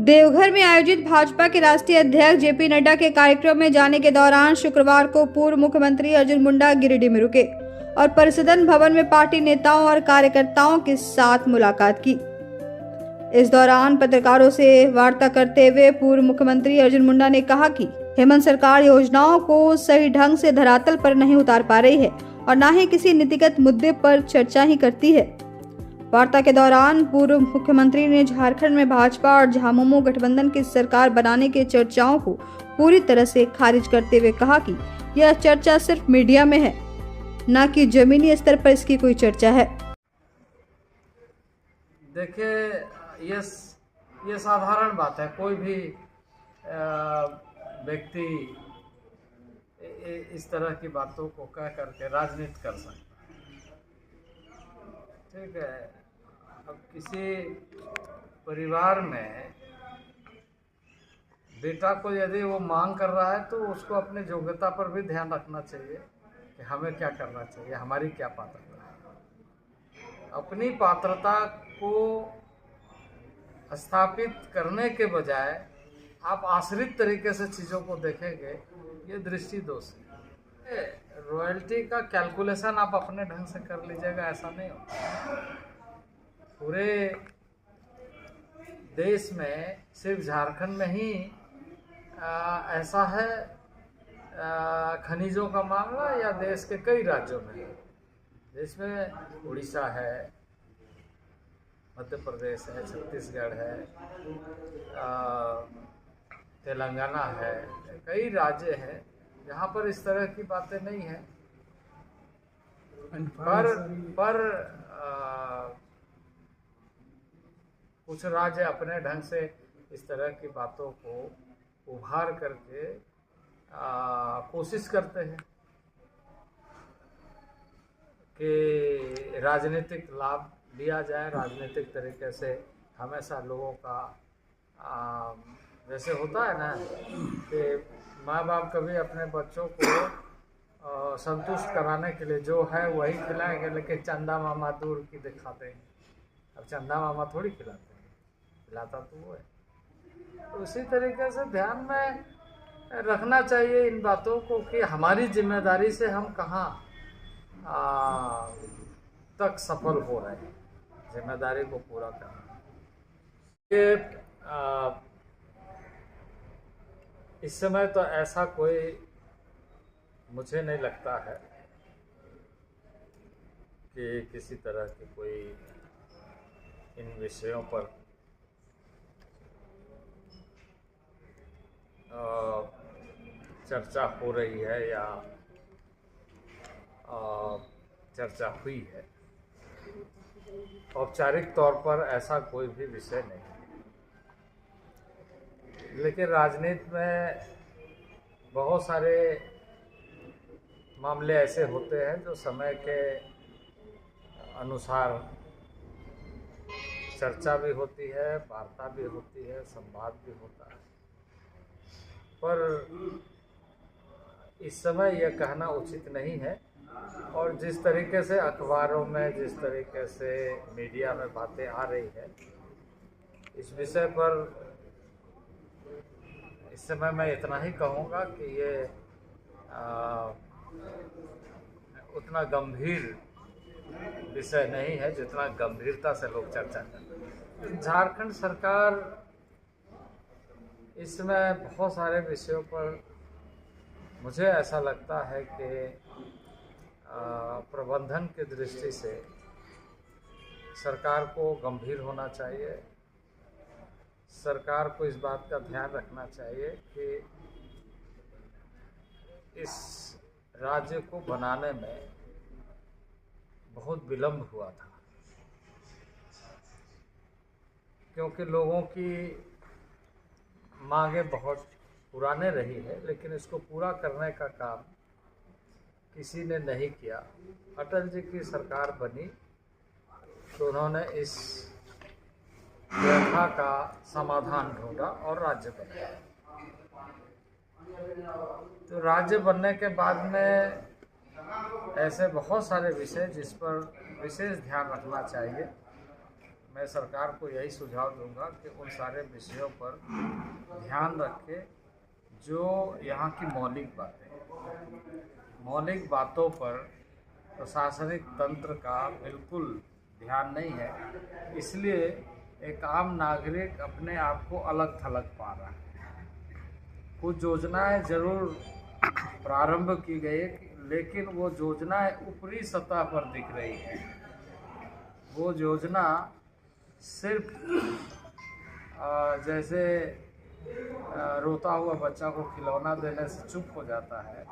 देवघर में आयोजित भाजपा के राष्ट्रीय अध्यक्ष जेपी नड्डा के कार्यक्रम में जाने के दौरान शुक्रवार को पूर्व मुख्यमंत्री अर्जुन मुंडा गिरिडीह में रुके और परिसदन भवन में पार्टी नेताओं और कार्यकर्ताओं के साथ मुलाकात की। इस दौरान पत्रकारों से वार्ता करते हुए पूर्व मुख्यमंत्री अर्जुन मुंडा ने कहा कि हेमंत सरकार योजनाओं को सही ढंग से धरातल पर नहीं उतार पा रही है और न ही किसी नीतिगत मुद्दे पर चर्चा ही करती है। वार्ता के दौरान पूर्व मुख्यमंत्री ने झारखंड में भाजपा और झामुमो गठबंधन की सरकार बनाने के चर्चाओं को पूरी तरह से खारिज करते हुए कहा कि यह चर्चा सिर्फ मीडिया में है, न कि जमीनी स्तर पर इसकी कोई चर्चा है। देखिए, ये साधारण बात है। कोई भी व्यक्ति इस तरह की बातों को कह करके राजनीति कर सकता है। ठीक है, अब किसी परिवार में बेटा को यदि वो मांग कर रहा है तो उसको अपनी योग्यता पर भी ध्यान रखना चाहिए कि हमें क्या करना चाहिए, हमारी क्या पात्रता है। अपनी पात्रता को स्थापित करने के बजाय आप आश्रित तरीके से चीज़ों को देखेंगे, ये दृष्टि दोष है। रॉयल्टी का कैलकुलेशन आप अपने ढंग से कर लीजिएगा, ऐसा नहीं होता। पूरे देश में सिर्फ झारखंड में ही ऐसा है खनिजों का मामला, या देश के कई राज्यों में। देश में उड़ीसा है, मध्य प्रदेश है, छत्तीसगढ़ है, तेलंगाना है, कई राज्य हैं जहाँ पर इस तरह की बातें नहीं हैं। पर कुछ राज्य अपने ढंग से इस तरह की बातों को उभार करके कोशिश करते हैं कि राजनीतिक लाभ लिया जाए। राजनीतिक तरीके से हमेशा लोगों का जैसे होता है ना कि माँ बाप कभी अपने बच्चों को संतुष्ट कराने के लिए जो है वही खिलाएंगे, लेकिन चंदा मामा दूर की दिखाते हैं। अब चंदा मामा थोड़ी खिलाते हैं, खिलाता तो वो है। तो उसी तरीके से ध्यान में रखना चाहिए इन बातों को कि हमारी जिम्मेदारी से हम कहाँ तक सफल हो रहे हैं, जिम्मेदारी को पूरा करना। इस समय तो ऐसा कोई मुझे नहीं लगता है कि किसी तरह की कोई इन विषयों पर चर्चा हो रही है या चर्चा हुई है। औपचारिक तौर पर ऐसा कोई भी विषय नहीं है, लेकिन राजनीति में बहुत सारे मामले ऐसे होते हैं जो समय के अनुसार चर्चा भी होती है, वार्ता भी होती है, संवाद भी होता है। पर इस समय यह कहना उचित नहीं है। और जिस तरीके से अखबारों में, जिस तरीके से मीडिया में बातें आ रही है इस विषय पर, इस समय मैं इतना ही कहूँगा कि ये उतना गंभीर विषय नहीं है जितना गंभीरता से लोग चर्चा करते हैं। झारखंड सरकार इस समय बहुत सारे विषयों पर मुझे ऐसा लगता है कि प्रबंधन की दृष्टि से सरकार को गंभीर होना चाहिए। सरकार को इस बात का ध्यान रखना चाहिए कि इस राज्य को बनाने में बहुत विलंब हुआ था, क्योंकि लोगों की मांगें बहुत पुराने रही है, लेकिन इसको पूरा करने का काम किसी ने नहीं किया। अटल जी की सरकार बनी तो उन्होंने इस व्यथा का समाधान ढूंढा और राज्य बना। तो राज्य बनने के बाद में ऐसे बहुत सारे विषय जिस पर विशेष ध्यान रखना चाहिए, मैं सरकार को यही सुझाव दूंगा कि उन सारे विषयों पर ध्यान रखे जो यहाँ की मौलिक बातों पर प्रशासनिक तंत्र का बिल्कुल ध्यान नहीं है, इसलिए एक आम नागरिक अपने आप को अलग थलग पा रहा है। कुछ योजनाएं जरूर प्रारंभ की गई, लेकिन वो योजनाएं ऊपरी सतह पर दिख रही है। वो योजना सिर्फ जैसे रोता हुआ बच्चा को खिलौना देने से चुप हो जाता है,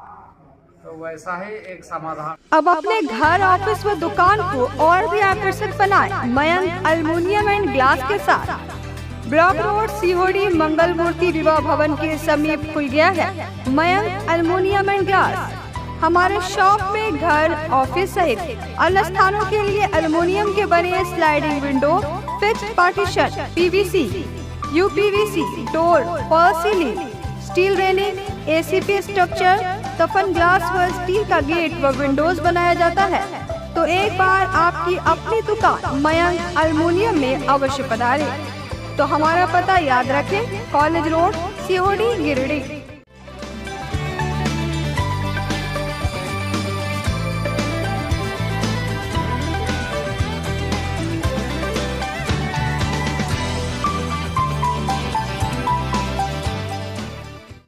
तो वैसा ही एक समाधान। अब अपने घर, ऑफिस व दुकान को और भी आकर्षक बनाएं मयंक एल्युमिनियम एंड ग्लास के साथ। ब्लॉक रोड सीहोड़ी मंगल मूर्ति विवाह भवन के समीप खुल गया है मयंक एल्युमिनियम एंड ग्लास। हमारे शॉप में घर, ऑफिस सहित अन्य स्थानों के लिए एल्युमिनियम के बने sliding window, fixed partition, PVC, UPVC, door, fall ceiling, steel railing, ACP structure, तफन ग्लास व स्टील का गेट व विंडोज बनाया जाता है। तो एक बार आपकी अपनी दुकान मयंक एल्युमिनियम में अवश्य पधारें। तो हमारा पता याद रखें, कॉलेज रोड, सीहोड़ी, गिरिडीह।